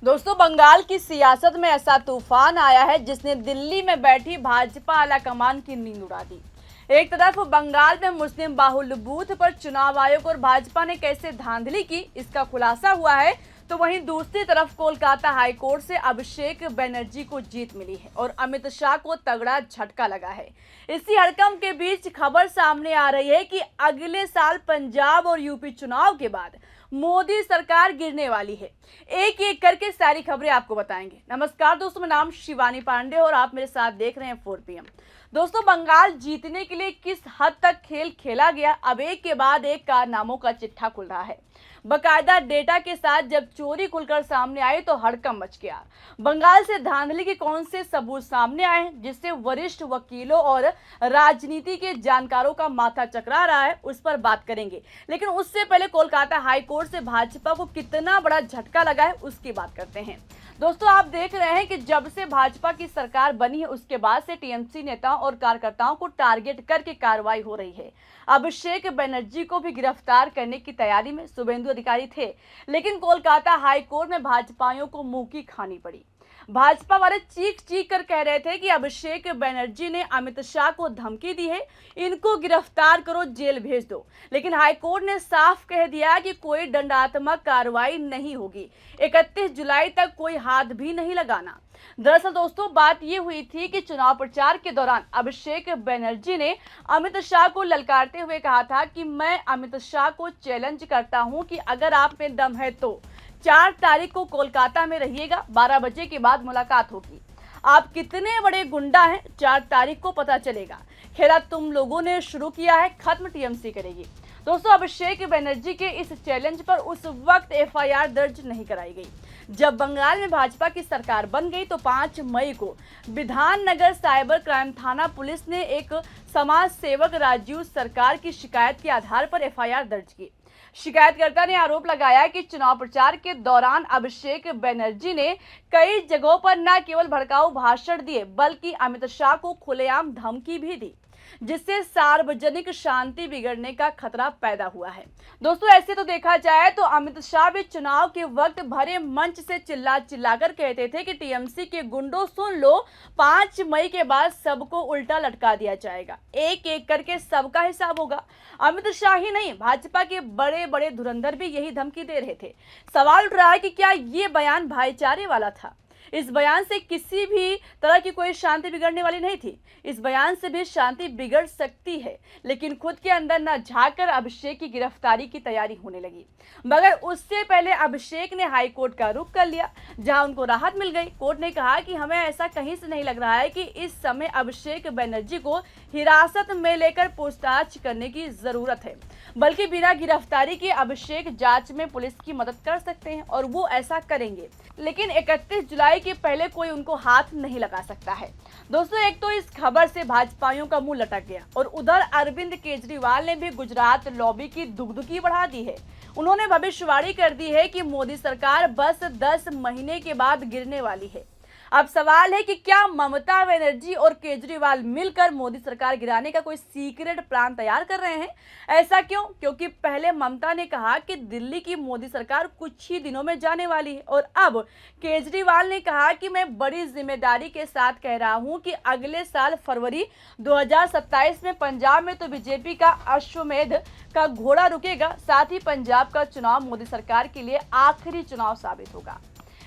दोस्तों, बंगाल की सियासत में ऐसा तूफान आया है जिसने दिल्ली में बैठी भाजपा आलाकमान की नींद उड़ा दी। एक तरफ बंगाल में मुस्लिम बाहुल्य बूथ पर चुनाव आयोग और भाजपा ने कैसे धांधली की, इसका खुलासा हुआ है। तो वहीं दूसरी तरफ कोलकाता हाईकोर्ट से अभिषेक बनर्जी को जीत मिली है और अमित शाह को तगड़ा झटका लगा है। इसी हड़कंप के बीच खबर सामने आ रही है कि अगले साल पंजाब और यूपी चुनाव के बाद मोदी सरकार गिरने वाली है। एक एक करके सारी खबरें आपको बताएंगे। नमस्कार दोस्तों, मेरा नाम शिवानी पांडे और आप मेरे साथ देख रहे हैं 4PM। दोस्तों, बंगाल जीतने के लिए किस हद तक खेल खेला गया, अब एक के बाद एक कारनामों का चिट्ठा खुल रहा है। बकायदा डेटा के साथ जब चोरी खुलकर सामने आई तो हड़कंप मच गया। बंगाल से धांधली के कौन से सबूत सामने आए जिससे वरिष्ठ वकीलों और राजनीति के जानकारों का माथा चकरा रहा है, उस पर बात करेंगे। लेकिन उससे पहले कोलकाता हाईकोर्ट से भाजपा को कितना बड़ा झटका लगा है उसकी बात करते हैं। दोस्तों, आप देख रहे हैं कि जब से भाजपा की सरकार बनी है उसके बाद से टीएमसी नेताओं और कार्यकर्ताओं को टारगेट करके कार्रवाई हो रही है। अभिषेक बनर्जी को भी गिरफ्तार करने की तैयारी में शुभेंदु अधिकारी थे, लेकिन कोलकाता हाईकोर्ट में भाजपाइयों को मुंह की खानी पड़ी। भाजपा वाले चीख चीख कर कह रहे थे कि अभिषेक बनर्जी ने अमित शाह को धमकी दी है, इनको गिरफ्तार करो, जेल भेज दो। लेकिन हाईकोर्ट ने साफ कह दिया कि कोई दंडात्मक कार्रवाई नहीं होगी, 31 जुलाई तक कोई हाथ भी नहीं लगाना। दरअसल दोस्तों, बात यह हुई थी कि चुनाव प्रचार के दौरान अभिषेक बनर्जी ने अमित शाह को ललकारते हुए कहा था कि मैं अमित शाह को चैलेंज करता हूं कि अगर आप में दम है तो 4 तारीख को कोलकाता में रहिएगा, 12 बजे के बाद मुलाकात होगी। आप कितने बड़े गुंडा हैं, 4 तारीख को पता चलेगा। खेला तुम लोगों ने शुरू किया है, खत्म टीएमसी करेगी। दोस्तों, अभिषेक बनर्जी के इस चैलेंज पर उस वक्त एफआईआर दर्ज नहीं कराई गई। जब बंगाल में भाजपा की सरकार बन गई तो 5 मई को विधाननगर साइबर क्राइम थाना पुलिस ने एक समाज सेवक राजीव सरकार की शिकायत के आधार पर एफआईआर दर्ज की। शिकायतकर्ता ने आरोप लगाया कि चुनाव प्रचार के दौरान अभिषेक बनर्जी ने कई जगहों पर न केवल भड़काऊ भाषण दिए बल्कि अमित शाह को खुलेआम धमकी भी दी, जिससे सार्वजनिक शांति बिगड़ने का खतरा पैदा हुआ है। दोस्तों, ऐसे तो देखा जाए तो अमित शाह भी चुनाव के वक्त भरे मंच से चिल्ला चिल्लाकर कहते थे कि टीएमसी के गुंडों सुन लो, 5 मई के बाद सबको उल्टा लटका दिया जाएगा, एक एक करके सबका हिसाब होगा। अमित शाह ही नहीं, भाजपा के बड़े बड़े धुरंधर भी यही धमकी दे रहे थे। सवाल उठ रहा है कि क्या ये बयान भाईचारे वाला था? इस बयान से किसी भी तरह की कोई शांति बिगड़ने वाली नहीं थी। इस बयान से भी शांति बिगड़ सकती है, लेकिन खुद के अंदर न झांककर अभिषेक की गिरफ्तारी की तैयारी होने लगी। मगर उससे पहले अभिषेक ने हाईकोर्ट का रुख कर लिया, जहां उनको राहत मिल गई। कोर्ट ने कहा कि हमें ऐसा कहीं से नहीं लग रहा है कि इस समय अभिषेक बनर्जी को हिरासत में लेकर पूछताछ करने की जरूरत है, बल्कि बिना गिरफ्तारी के अभिषेक जांच में पुलिस की मदद कर सकते हैं और वो ऐसा करेंगे। लेकिन 31 जुलाई के पहले कोई उनको हाथ नहीं लगा सकता है। दोस्तों, एक तो इस खबर से भाजपाइयों का मुंह लटक गया और उधर अरविंद केजरीवाल ने भी गुजरात लॉबी की दुगदुगी बढ़ा दी है। उन्होंने भविष्यवाणी कर दी है कि मोदी सरकार बस 10 महीने के बाद गिरने वाली है। अब सवाल है कि क्या ममता बनर्जी और केजरीवाल मिलकर मोदी सरकार गिराने का कोई सीक्रेट प्लान तैयार कर रहे हैं? ऐसा क्यों? क्योंकि पहले ममता ने कहा कि दिल्ली की मोदी सरकार कुछ ही दिनों में जाने वाली है और अब केजरीवाल ने कहा कि मैं बड़ी जिम्मेदारी के साथ कह रहा हूं कि अगले साल फरवरी 2027 में पंजाब में तो बीजेपी का अश्वमेध का घोड़ा रुकेगा। साथ ही पंजाब का चुनाव मोदी सरकार के लिए आखिरी चुनाव साबित होगा।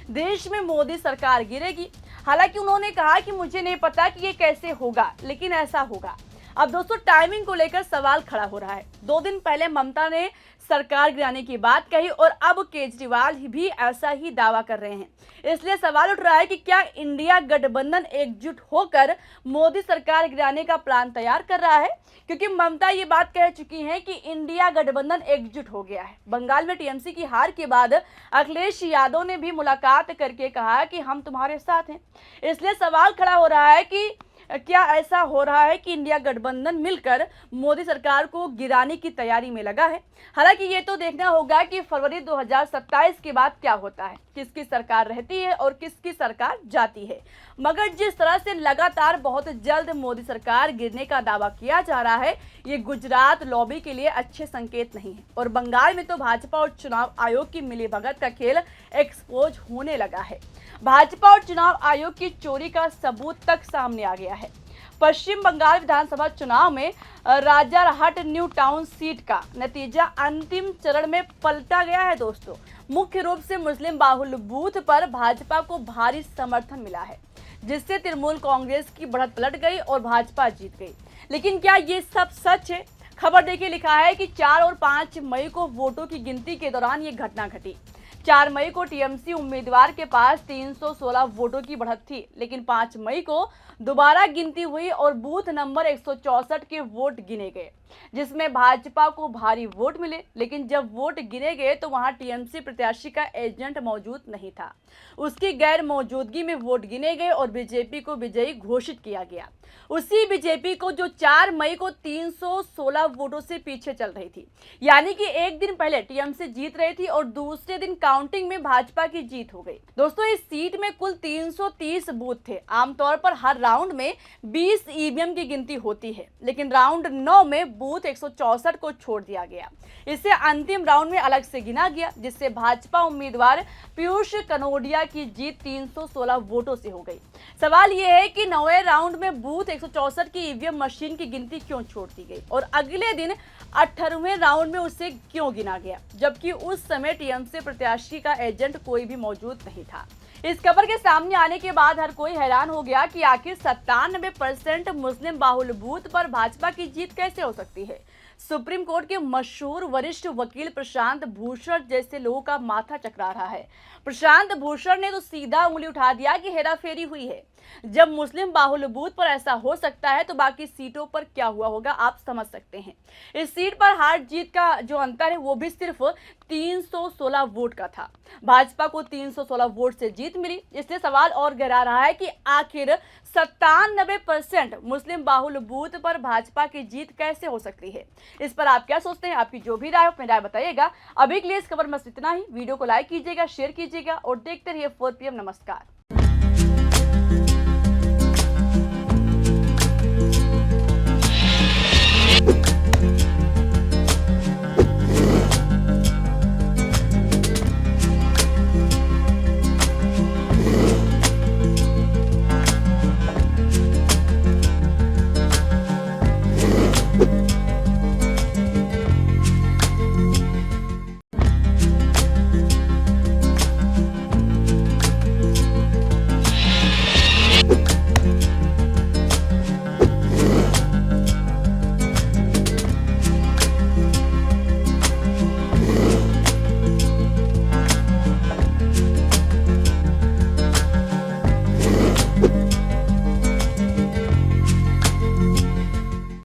देश में मोदी सरकार गिरेगी। हालांकि उन्होंने कहा कि मुझे नहीं पता कि ये कैसे होगा, लेकिन ऐसा होगा। अब दोस्तों, टाइमिंग को लेकर सवाल खड़ा हो रहा है। 2 दिन पहले ममता ने सरकार गिराने की बात कही और अब केजरीवाल भी ऐसा ही दावा कर रहे हैं। इसलिए सवाल उठ रहा है कि क्या इंडिया गठबंधन एकजुट होकर मोदी सरकार गिराने का प्लान तैयार कर रहा है? क्योंकि ममता ये बात कह चुकी हैं कि इंडिया गठबंधन एकजुट हो गया है। बंगाल में टीएमसी की हार के बाद अखिलेश यादव ने भी मुलाकात करके कहा कि हम तुम्हारे साथ हैं। इसलिए सवाल खड़ा हो रहा है कि क्या ऐसा हो रहा है कि इंडिया गठबंधन मिलकर मोदी सरकार को गिराने की तैयारी में लगा है? हालांकि ये तो देखना होगा कि फरवरी 2027 के बाद क्या होता है, किसकी सरकार रहती है और किसकी सरकार जाती है। मगर जिस तरह से लगातार बहुत जल्द मोदी सरकार गिरने का दावा किया जा रहा है, ये गुजरात लॉबी के लिए अच्छे संकेत नहीं है। और बंगाल में तो भाजपा और चुनाव आयोग की मिलीभगत का खेल एक्सपोज होने लगा है। भाजपा और चुनाव आयोग की चोरी का सबूत तक सामने आ गया है। पश्चिम बंगाल विधानसभा चुनाव में राजारहाट न्यू टाउन सीट का नतीजा अंतिम चरण में पलटा गया है दोस्तों। मुख्य रूप से मुस्लिम बाहुल बूथ पर भाजपा को भारी समर्थन मिला है, जिससे तृणमूल कांग्रेस की बढ़त पलट गई और भाजपा जीत गई। लेकिन क्या ये सब सच है? खबर देखिए, लिखा है कि 4 और 5 मई को वोटों की गिनती के दौरान ये घटना घटी। 4 मई को टीएमसी उम्मीदवार के पास 316 वोटों की बढ़त थी, लेकिन 5 मई को दोबारा गिनती हुई और बूथ नंबर 164 के वोट गिने गए, जिसमें भाजपा को भारी वोट मिले। लेकिन जब वोट गिने गए तो वहां टीएमसी प्रत्याशी का एजेंट मौजूद नहीं था। उसकी गैर मौजूदगी में वोट गिने गए और बीजेपी को विजयी घोषित किया गया। उसी बीजेपी को जो 4 मई को 316 वोटों से पीछे चल रही थी, यानी कि एक दिन पहले टीएमसी जीत रही थी और दूसरे दिन काउंटिंग में भाजपा की जीत हो गई। दोस्तों, इस सीट में कुल 330 बूथ थे। आमतौर पर हर राउंड में 20 ईवीएम की गिनती होती है, लेकिन राउंड 9 में बूथ 164 को छोड़ दिया गया। इसे अंतिम राउंड में अलग से गिना गया, जिससे भाजपा उम्मीदवार पीयूष कनोडिया की जीत 316 वोटों से हो गई। सवाल यह है कि 9वें राउंड में बूथ 164 की ईवीएम मशीन की गिनती क्यों छोड़ दी गई और अगले दिन 18वें राउंड में उसे क्यों गिना गया, जबकि उस समय टीएमसी प्रत्याशी का एजेंट कोई भी मौजूद नहीं था। इस खबर के सामने आने के बाद हर कोई हैरान हो गया कि आखिर 97% मुस्लिम बाहुल बूथ पर भाजपा की जीत कैसे हो सकती है। सुप्रीम कोर्ट के मशहूर वरिष्ठ वकील प्रशांत भूषण जैसे लोगों का माथा चकरा रहा है। प्रशांत भूषण ने तो सीधा उंगली उठा दिया कि हेराफेरी हुई है। जब मुस्लिम बाहुल बूथ पर ऐसा हो सकता है तो बाकी सीटों पर क्या हुआ होगा, आप समझ सकते हैं। इस सीट पर हार जीत का जो अंतर है वो भी सिर्फ 316 वोट का था। भाजपा को 316 वोट से जीत मिली। इसलिए सवाल और गहरा रहा है कि आखिर 97% मुस्लिम बाहुल बूथ पर भाजपा की जीत कैसे हो सकती है। इस पर आप क्या सोचते हैं? आपकी जो भी राय हो अपनी राय बताइएगा। अभी के लिए इस खबर में इतना ही। वीडियो को लाइक कीजिएगा, शेयर कीजिएगा और देखते रहिए 4 PM। नमस्कार।